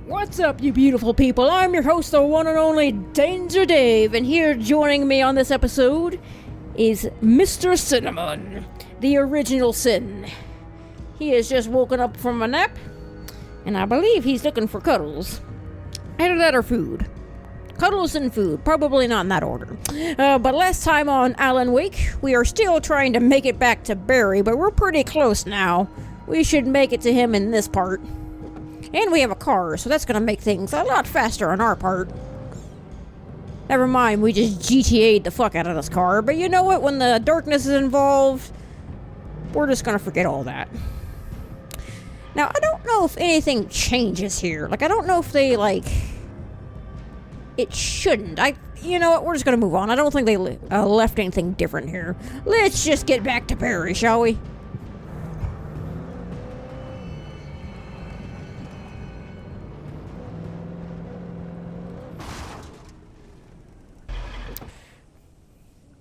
What's up, you beautiful people? I'm your host, the one and only Danger Dave, and here joining me on this episode is Mr. Cinnamon, the original Sin. He has just woken up from a nap, and I believe he's looking for cuddles. Either that or food. Cuddles and food, probably not in that order. But last time on Alan Wake, we are still trying to make it back to Barry, but we're pretty close now. We should make it to him in this part. And we have a car, so that's gonna make things a lot faster on our part. Never mind, we just GTA'd the fuck out of this car, but you know what? When the darkness is involved, we're just gonna forget all that. Now, I don't know if anything changes here. I don't know if they, it shouldn't. You know what? We're just gonna move on. I don't think they left anything different here. Let's just get back to Barry, shall we?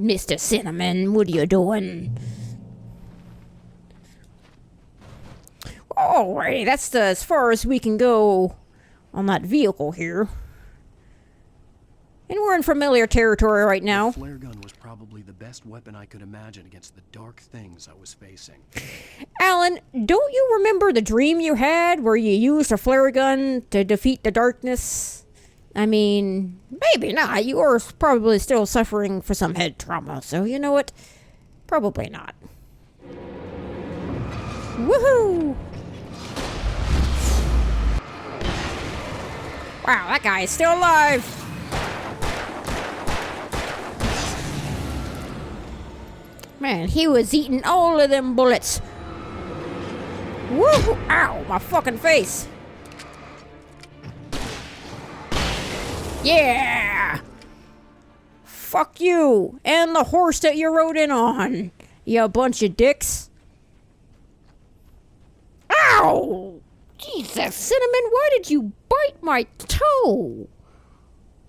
Mr. Cinnamon, what are you doing? Alrighty, that's as far as we can go on that vehicle here. And we're in familiar territory right now. The flare gun was probably the best weapon I could imagine against the dark things I was facing. Alan, don't you remember the dream you had where you used a flare gun to defeat the darkness? I mean, maybe not. You are probably still suffering for some head trauma, so you know what? Probably not. Woohoo! Wow, that guy is still alive! Man, he was eating all of them bullets. Woohoo! Ow, my fucking face! Yeah! Fuck you! And the horse that you rode in on, you bunch of dicks. Ow! Jesus, Cinnamon, why did you bite my toe?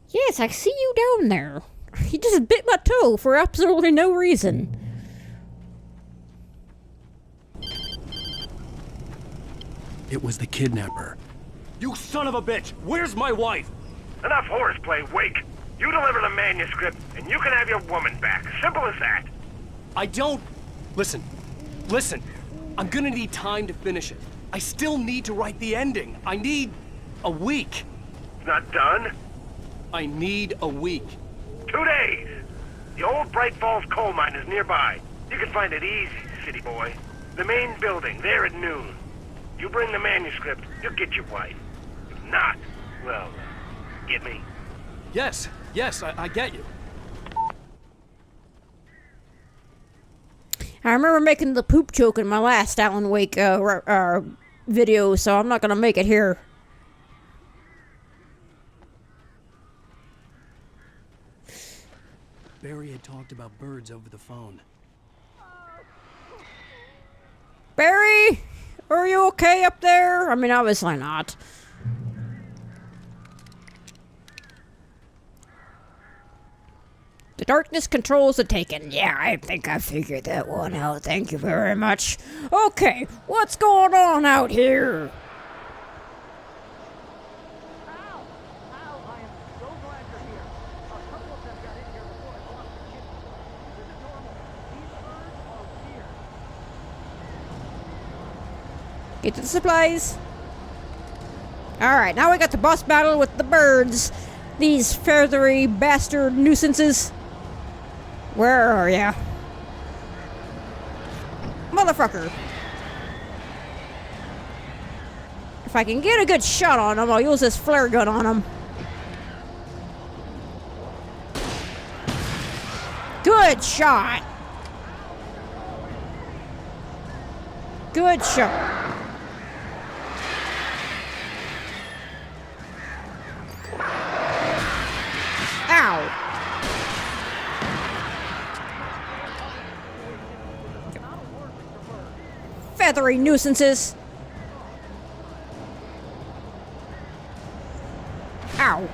Yes, I see you down there. You just bit my toe for absolutely no reason. It was the kidnapper. You son of a bitch! Where's my wife? Enough horseplay, Wake. You deliver the manuscript, and you can have your woman back. Simple as that. I don't... Listen. I'm gonna need time to finish it. I still need to write the ending. I need a week. It's not done. I need a week. 2 days. The old Bright Falls coal mine is nearby. You can find it easy, city boy. The main building, there at noon. You bring the manuscript, you'll get your wife. If not, well... Get me? Yes, I get you. I remember making the poop joke in my last Alan Wake video, so I'm not gonna make it here. Barry had talked about birds over the phone. Barry, are you okay up there? I mean, obviously not. The darkness controls the taken. Yeah, I think I figured that one out. Thank you very much. Okay, what's going on out here? Al, I am so glad you're here. A couple of them got in here before I lost the kid. This isn't normal. These birds are weird. Get to the supplies. Alright, now we got the boss battle with the birds. These feathery bastard nuisances. Where are ya? Motherfucker. If I can get a good shot on him, I'll use this flare gun on him. Good shot. Good shot. Ow. Feathery nuisances. Ow.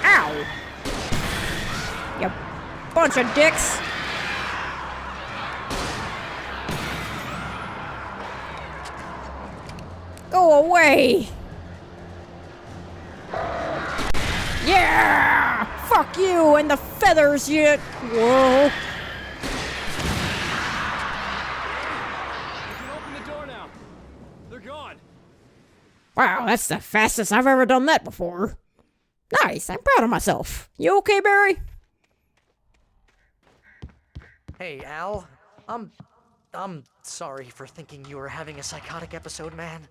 Ow. You bunch of dicks. Go away! Yeah! Fuck you and the feathers, you... Whoa! You can open the door now. They're gone. Wow, that's the fastest I've ever done that before. Nice, I'm proud of myself. You okay, Barry? Hey, Al. I'm sorry for thinking you were having a psychotic episode, man.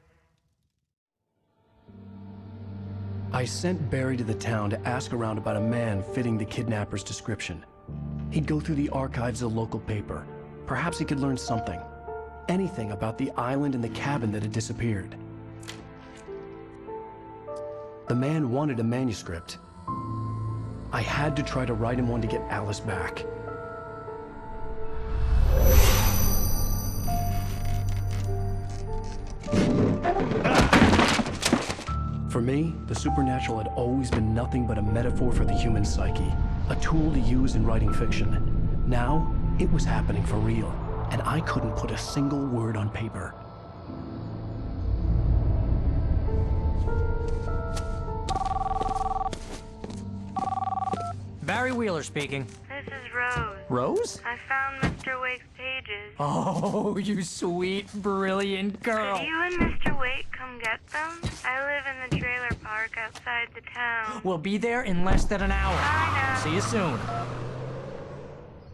I sent Barry to the town to ask around about a man fitting the kidnapper's description. He'd go through the archives of the local paper. Perhaps he could learn something. Anything about the island and the cabin that had disappeared. The man wanted a manuscript. I had to try to write him one to get Alice back. For me, the supernatural had always been nothing but a metaphor for the human psyche, a tool to use in writing fiction. Now, it was happening for real, and I couldn't put a single word on paper. Barry Wheeler speaking. This is Rose. Rose? I found Mr. Wake's pages. Oh, you sweet, brilliant girl. Could you and Mr. Wake come get them? I live in the trailer park outside the town. We'll be there in less than an hour. Bye now. See you soon.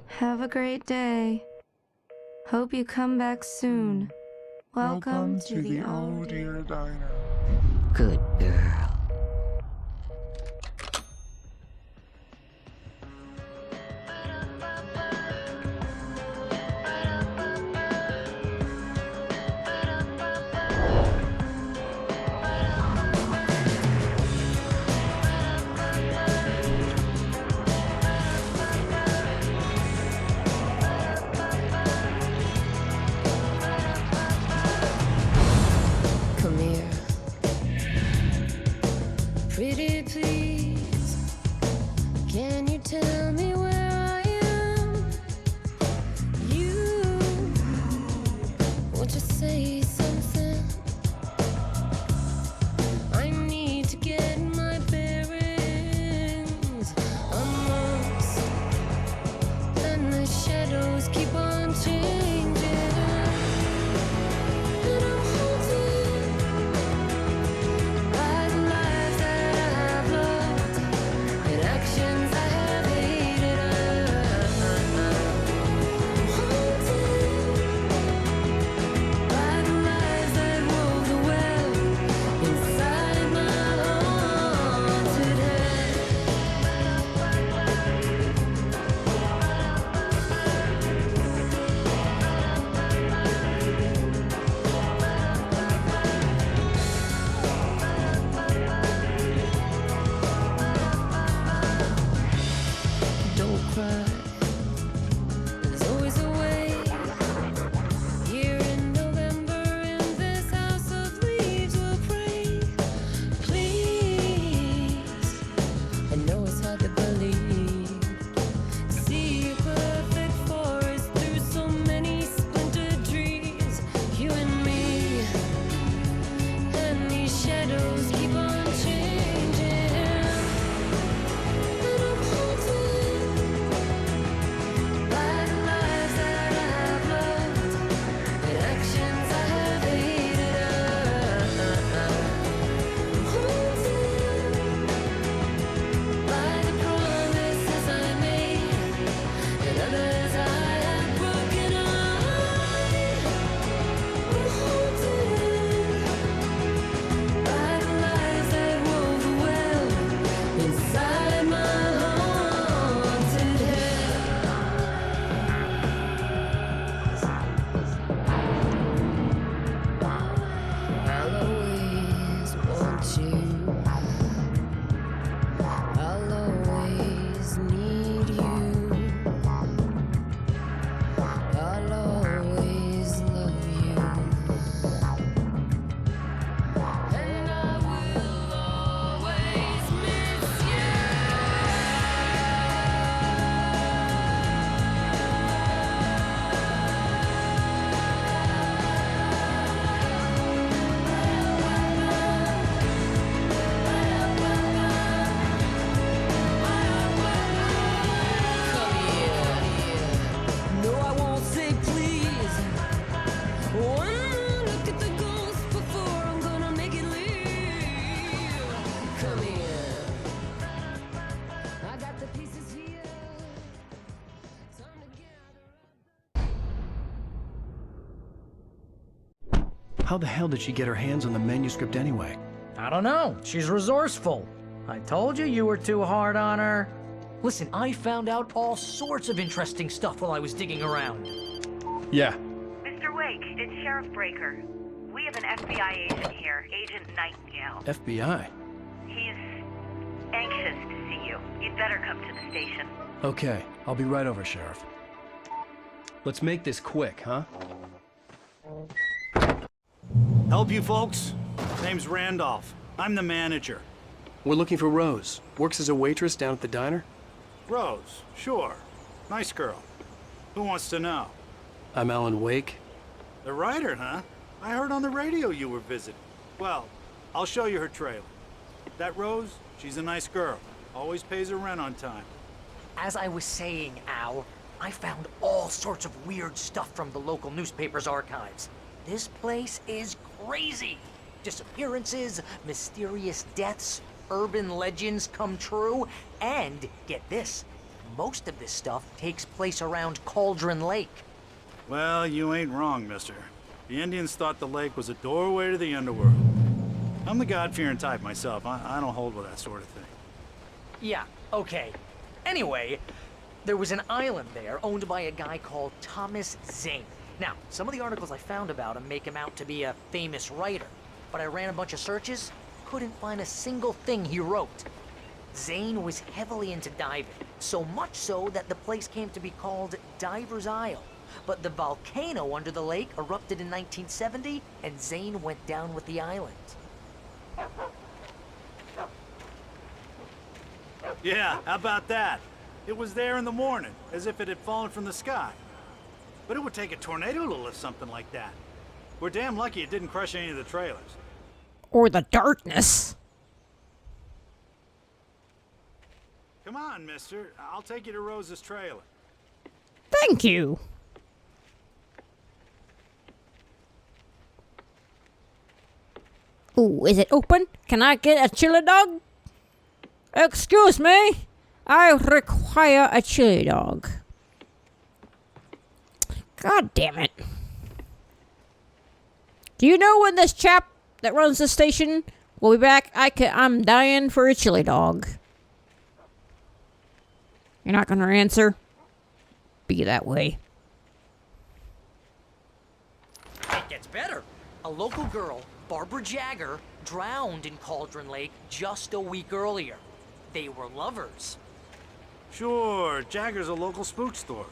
Have a great day. Hope you come back soon. Welcome to the Oh Dear Diner. Good girl. Come here. How the hell did she get her hands on the manuscript anyway? I don't know. She's resourceful. I told you were too hard on her. Listen, I found out all sorts of interesting stuff while I was digging around. Yeah. Mr. Wake, it's Sheriff Breaker. We have an FBI agent here, Agent Nightingale. FBI? He's anxious to see you. You'd better come to the station. Okay, I'll be right over, Sheriff. Let's make this quick, huh? Help you folks? Name's Randolph. I'm the manager. We're looking for Rose. Works as a waitress down at the diner. Rose, sure. Nice girl. Who wants to know? I'm Alan Wake. The writer, huh? I heard on the radio you were visiting. Well, I'll show you her trailer. That Rose, she's a nice girl. Always pays her rent on time. As I was saying, Al, I found all sorts of weird stuff from the local newspaper's archives. This place is crazy. Disappearances, mysterious deaths, urban legends come true, and get this, most of this stuff takes place around Cauldron Lake. Well, you ain't wrong, mister. The Indians thought the lake was a doorway to the underworld. I'm the God-fearing type myself. I don't hold with that sort of thing. Yeah, okay. Anyway, there was an island there owned by a guy called Thomas Zane. Now, some of the articles I found about him make him out to be a famous writer, but I ran a bunch of searches, couldn't find a single thing he wrote. Zane was heavily into diving, so much so that the place came to be called Diver's Isle. But the volcano under the lake erupted in 1970, and Zane went down with the island. Yeah, how about that? It was there in the morning, as if it had fallen from the sky. But it would take a tornado to lift something like that. We're damn lucky it didn't crush any of the trailers. Or the darkness. Come on, mister. I'll take you to Rose's trailer. Thank you. Ooh, is it open? Can I get a chili dog? Excuse me. I require a chili dog. God damn it. Do you know when this chap that runs the station will be back? I'm dying for a chili dog. You're not gonna answer? Be that way. It gets better. A local girl, Barbara Jagger, drowned in Cauldron Lake just a week earlier. They were lovers. Sure, Jagger's a local spook story.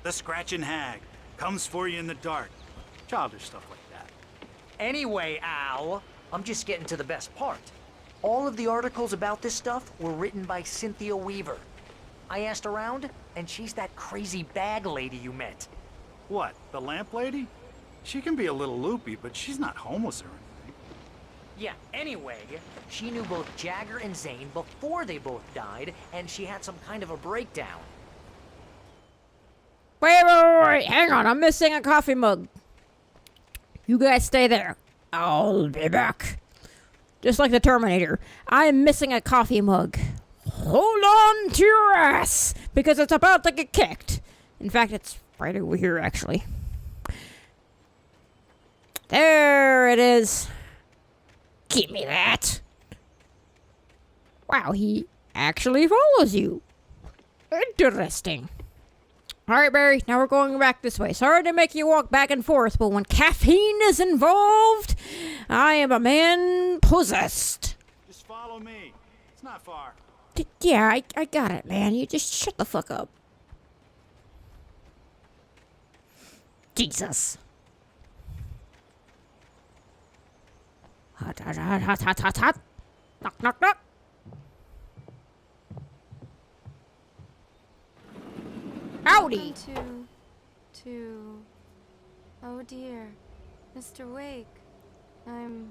The Scratching Hag comes for you in the dark. Childish stuff like that. Anyway, Al, I'm just getting to the best part. All of the articles about this stuff were written by Cynthia Weaver. I asked around, and she's that crazy bag lady you met. What, the lamp lady? She can be a little loopy, but she's not homeless or anything. Yeah, anyway, she knew both Jagger and Zane before they both died, and she had some kind of a breakdown. Wait, hang on, I'm missing a coffee mug. You guys stay there. I'll be back. Just like the Terminator, I'm missing a coffee mug. Hold on to your ass, because it's about to get kicked. In fact, it's right over here, actually. There it is. Give me that. Wow, he actually follows you. Interesting. All right, Barry, now we're going back this way. Sorry to make you walk back and forth, but when caffeine is involved, I am a man possessed. Just follow me. It's not far. Yeah, I got it, man. You just shut the fuck up. Jesus. Hot, hot, hot, hot, hot, hot, hot. Knock, knock, knock. Howdy. Welcome to... Oh dear, Mr. Wake. I'm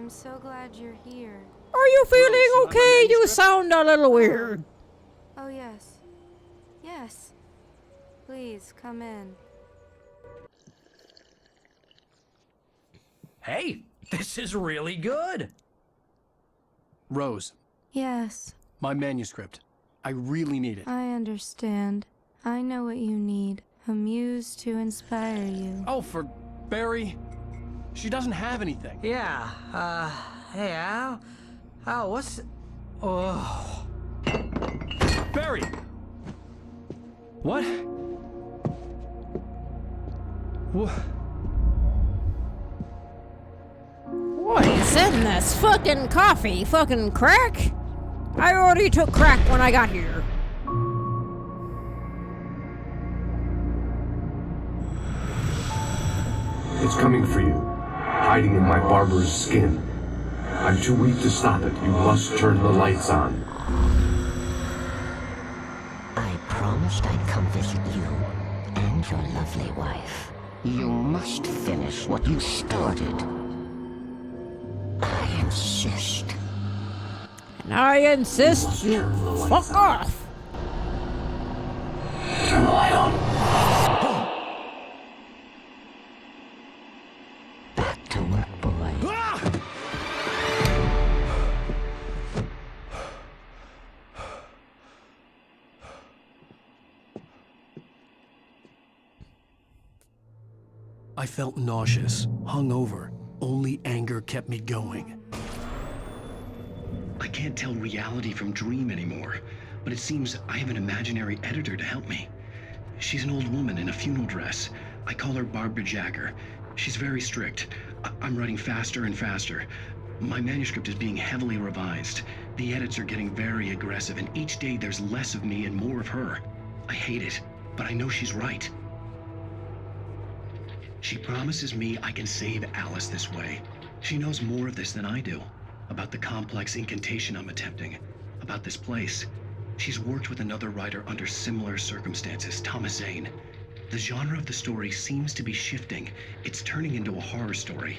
so glad you're here. Are you feeling okay? You sound a little weird. Oh yes. Yes. Please, come in. Hey, this is really good. Rose, Yes, my manuscript. I really need it. I understand. I know what you need. A muse to inspire you. Oh, for Barry. She doesn't have anything. Yeah, hey, Al? Al, what's... Oh... Barry! What? What is in this fucking coffee? Fucking crack? I already took crack when I got here. It's coming for you, hiding in my barber's skin. I'm too weak to stop it. You must turn the lights on. I promised I'd come visit you and your lovely wife. You must finish what you started. I insist. And I insist you fuck off. Turn the light on. Back to work, boy. I felt nauseous, hungover. Only anger kept me going. I can't tell reality from dream anymore, but it seems I have an imaginary editor to help me. She's an old woman in a funeral dress. I call her Barbara Jacker. She's very strict. I'm writing faster and faster. My manuscript is being heavily revised. The edits are getting very aggressive, and each day there's less of me and more of her. I hate it, but I know she's right. She promises me I can save Alice this way. She knows more of this than I do. About the complex incantation I'm attempting. About this place. She's worked with another writer under similar circumstances, Thomas Zane. The genre of the story seems to be shifting. It's turning into a horror story.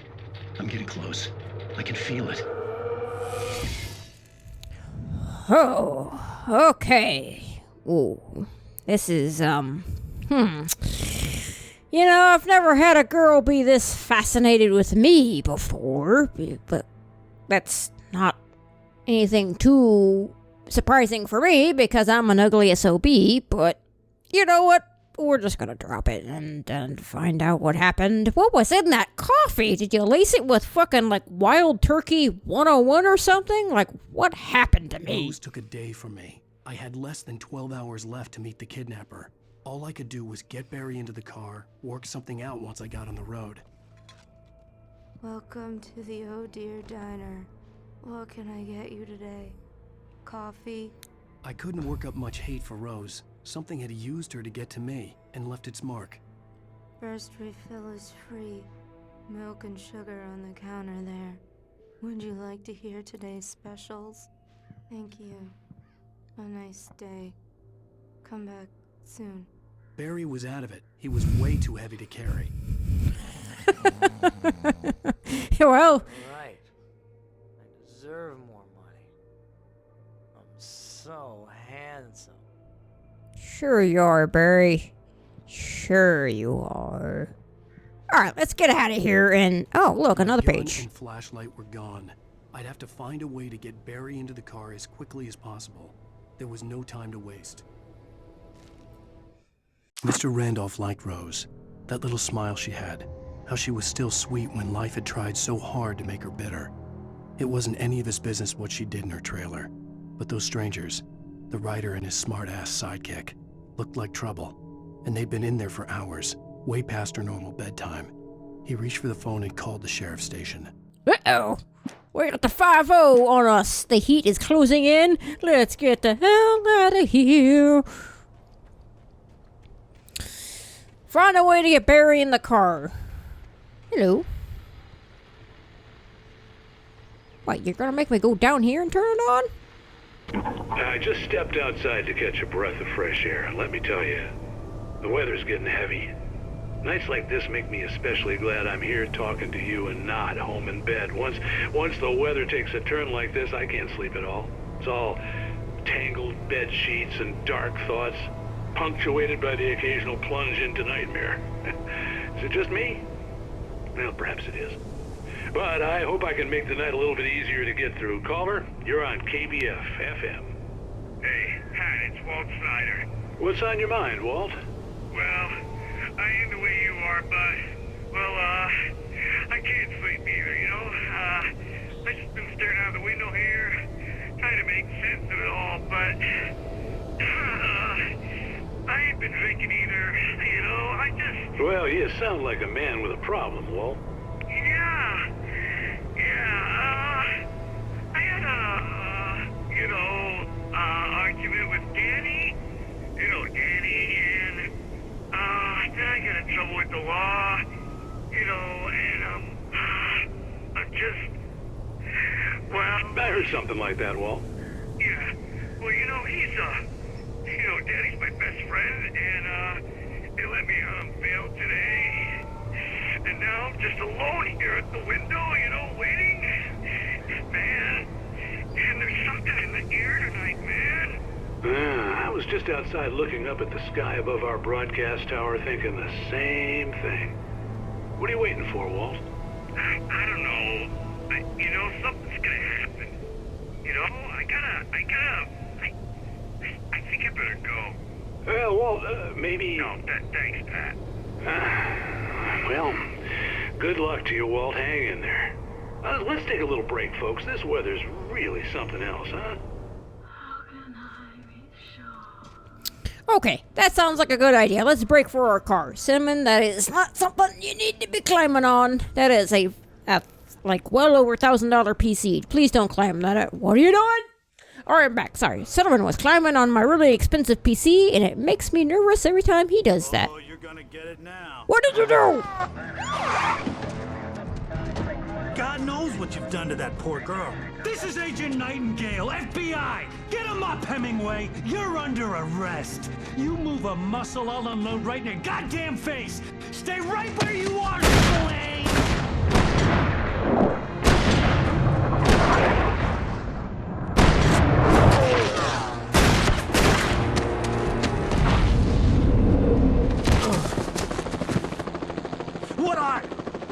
I'm getting close. I can feel it. Oh, okay. Ooh, this is, You know, I've never had a girl be this fascinated with me before, but that's not anything too surprising for me because I'm an ugly SOB, but you know what? We're just gonna drop it and find out what happened. What was in that coffee? Did you lace it with fucking, like, Wild Turkey 101 or something? Like, what happened to me? Rose took a day from me. I had less than 12 hours left to meet the kidnapper. All I could do was get Barry into the car, work something out once I got on the road. Welcome to the Oh Dear Diner. What can I get you today? Coffee? I couldn't work up much hate for Rose. Something had used her to get to me and left its mark. First refill is free. Milk and sugar on the counter there. Would you like to hear today's specials? Thank you. A nice day. Come back soon. Barry was out of it. He was way too heavy to carry. Well, Right. I deserve more money. I'm so handsome. sure you are, Barry. Sure you are. Alright, let's get out of here and... Oh, look, another Gun page. and flashlight were gone. I'd have to find a way to get Barry into the car as quickly as possible. There was no time to waste. Mr. Randolph liked Rose. That little smile she had. How she was still sweet when life had tried so hard to make her bitter. It wasn't any of his business what she did in her trailer. But those strangers, the writer and his smart-ass sidekick, looked like trouble. And they'd been in there for hours, way past her normal bedtime. He reached for the phone and called the sheriff's station. Uh-oh. We got the 5-0 on us. The heat is closing in. Let's get the hell out of here. Find a way to get Barry in the car. Hello. What, you're gonna make me go down here and turn it on? I just stepped outside to catch a breath of fresh air. Let me tell you, the weather's getting heavy. Nights like this make me especially glad I'm here talking to you and not home in bed. Once the weather takes a turn like this, I can't sleep at all. It's all tangled bed sheets and dark thoughts, punctuated by the occasional plunge into nightmare. Is it just me? Well, perhaps it is. But I hope I can make the night a little bit easier to get through. Caller, you're on KBF FM. Hey, hi, it's Walt Snyder. What's on your mind, Walt? Well, I ain't the way you are, but, well, I can't sleep either, you know? I just been staring out the window here, trying to make sense of it all, but I ain't been drinking either, you know? I just... Well, you sound like a man with a problem, Walt. Yeah, I had a, argument with Danny, and, then I got in trouble with the law, and, I'm just, well... I heard something like that, Walt. Yeah, well, he's, Danny's my best friend, and, they let me out on bail today, and now I'm just alone here at the window, waiting. Man, and there's something in the air tonight, man. I was just outside looking up at the sky above our broadcast tower thinking the same thing. What are you waiting for, Walt? I don't know. Something's gonna happen. I think I better go. Well, Walt, maybe... No, thanks, Pat. Well, good luck to you, Walt. Hang in there. Let's take a little break, folks. This weather's really something else, huh? Okay, that sounds like a good idea. Let's break for our car. Cinnamon, that is not something you need to be climbing on. That is a well over $1,000 PC. Please don't climb that up. What are you doing? Alright, back. Sorry. Cinnamon was climbing on my really expensive PC, and it makes me nervous every time he does that. Oh, you're gonna get it now. What did you do? God knows what you've done to that poor girl. This is Agent Nightingale, FBI! Get him up, Hemingway! You're under arrest! You move a muscle, I'll unload right in your goddamn face! Stay right where you are, Slane! What are?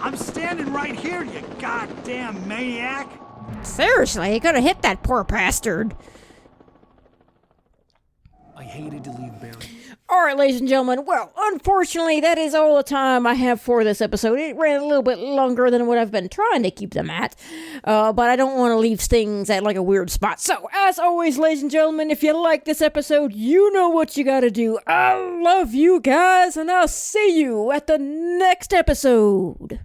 I'm standing right here, you goddamn maniac! Seriously, you could have hit that poor bastard. I hated to leave Barry. Alright, ladies and gentlemen, well, unfortunately, that is all the time I have for this episode. It ran a little bit longer than what I've been trying to keep them at, but I don't want to leave things at like a weird spot. So, as always, ladies and gentlemen, if you like this episode, you know what you gotta do. I love you guys, and I'll see you at the next episode.